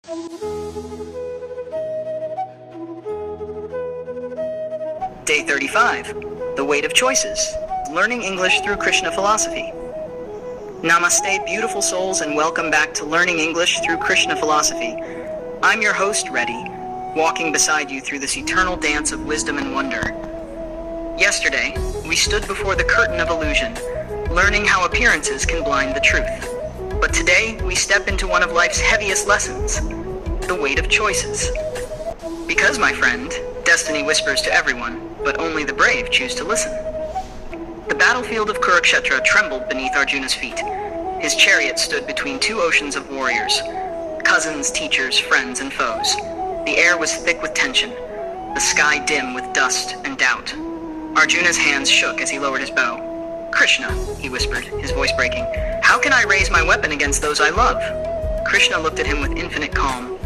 Day 35, The Weight of Choices, Learning English Through Krishna Philosophy. Namaste, beautiful souls, and welcome back to Learning English Through Krishna Philosophy. I'm your host, Reddy, walking beside you through this eternal dance of wisdom and wonder. Yesterday, we stood before the curtain of illusion, learning how appearances can blind the truth. But today, we step into one of life's heaviest lessons, the weight of choices. Because, my friend, destiny whispers to everyone, but only the brave choose to listen. The battlefield of Kurukshetra trembled beneath Arjuna's feet. His chariot stood between two oceans of warriors, cousins, teachers, friends, and foes. The air was thick with tension, the sky dim with dust and doubt. Arjuna's hands shook as he lowered his bow. "Krishna," he whispered, his voice breaking, "how can I raise my weapon against those I love?" Krishna looked at him with infinite calm.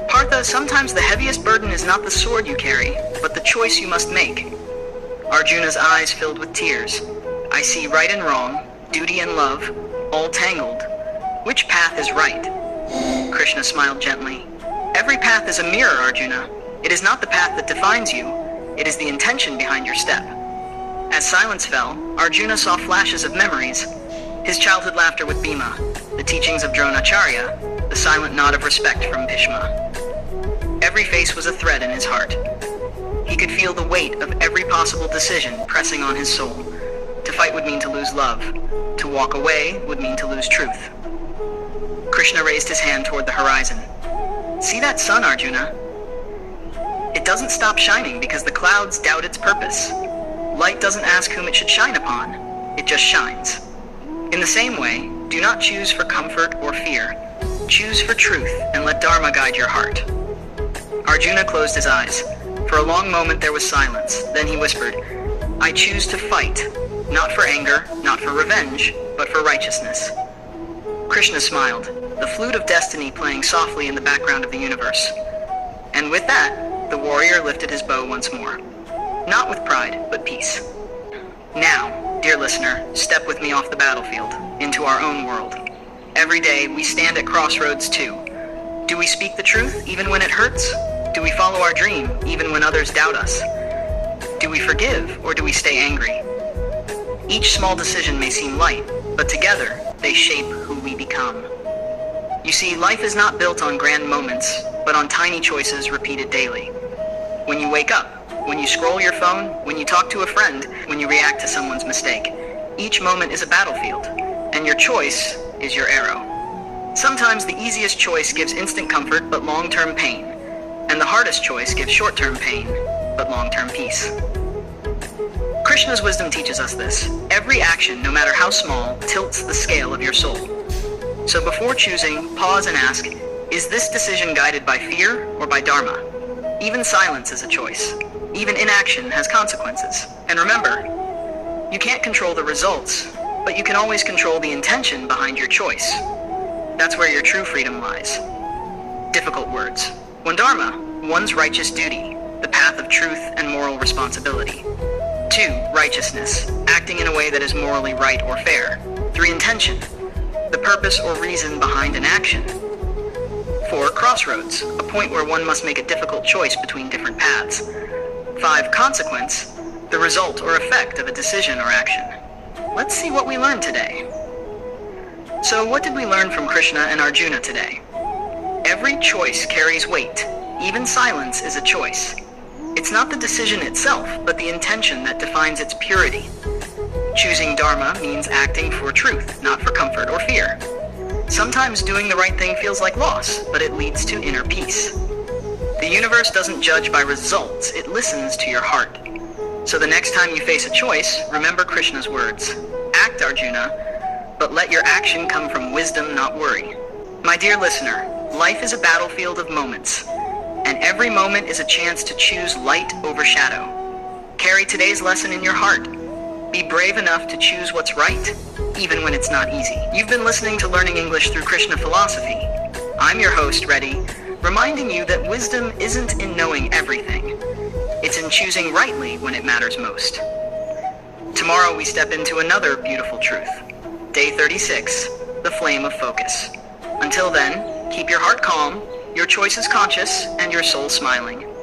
"Partha, sometimes the heaviest burden is not the sword you carry, but the choice you must make." Arjuna's eyes filled with tears. "I see right and wrong, duty and love, all tangled. Which path is right?" Krishna smiled gently. "Every path is a mirror, Arjuna. It is not the path that defines you. It is the intention behind your step." As silence fell, Arjuna saw flashes of memories. His childhood laughter with Bhima, the teachings of Dronacharya, the silent nod of respect from Bhishma. Every face was a thread in his heart. He could feel the weight of every possible decision pressing on his soul. To fight would mean to lose love. To walk away would mean to lose truth. Krishna raised his hand toward the horizon. "See that sun, Arjuna? It doesn't stop shining because the clouds doubt its purpose. Light doesn't ask whom it should shine upon. It just shines. In the same way, do not choose for comfort or fear. Choose for truth and let Dharma guide your heart." Arjuna closed his eyes. For a long moment there was silence. Then he whispered, "I choose to fight, not for anger, not for revenge, but for righteousness." Krishna smiled, the flute of destiny playing softly in the background of the universe. And with that, the warrior lifted his bow once more. Not with pride, but peace. Now, dear listener, step with me off the battlefield, into our own world. Every day, we stand at crossroads too. Do we speak the truth, even when it hurts? Do we follow our dream, even when others doubt us? Do we forgive, or do we stay angry? Each small decision may seem light, but together, they shape who we become. You see, life is not built on grand moments, but on tiny choices repeated daily. When you wake up, when you scroll your phone, when you talk to a friend, when you react to someone's mistake, each moment is a battlefield, and your choice is your arrow. Sometimes the easiest choice gives instant comfort but long-term pain, and the hardest choice gives short-term pain but long-term peace. Krishna's wisdom teaches us this. Every action, no matter how small, tilts the scale of your soul. So before choosing, pause and ask, is this decision guided by fear or by Dharma? Even silence is a choice. Even inaction has consequences. And remember, you can't control the results, but you can always control the intention behind your choice. That's where your true freedom lies. Difficult words. One Dharma, one's righteous duty, the path of truth and moral responsibility. 2, righteousness, acting in a way that is morally right or fair. 3, intention, the purpose or reason behind an action. 4, crossroads, a point where one must make a difficult choice between different paths. 5, consequence, the result or effect of a decision or action. Let's see what we learned today. So what did we learn from Krishna and Arjuna today? Every choice carries weight. Even silence is a choice. It's not the decision itself, but the intention that defines its purity. Choosing Dharma means acting for truth, not for comfort or fear. Sometimes doing the right thing feels like loss, but it leads to inner peace. The universe doesn't judge by results, it listens to your heart. So the next time you face a choice, remember Krishna's words. Act, Arjuna, but let your action come from wisdom, not worry. My dear listener, life is a battlefield of moments, and every moment is a chance to choose light over shadow. Carry today's lesson in your heart. Be brave enough to choose what's right, even when it's not easy. You've been listening to Learning English Through Krishna Philosophy. I'm your host, Reddy, reminding you that wisdom isn't in knowing everything. It's in choosing rightly when it matters most. Tomorrow we step into another beautiful truth. Day 36, the flame of focus. Until then, keep your heart calm, Your choice is conscious and your soul smiling.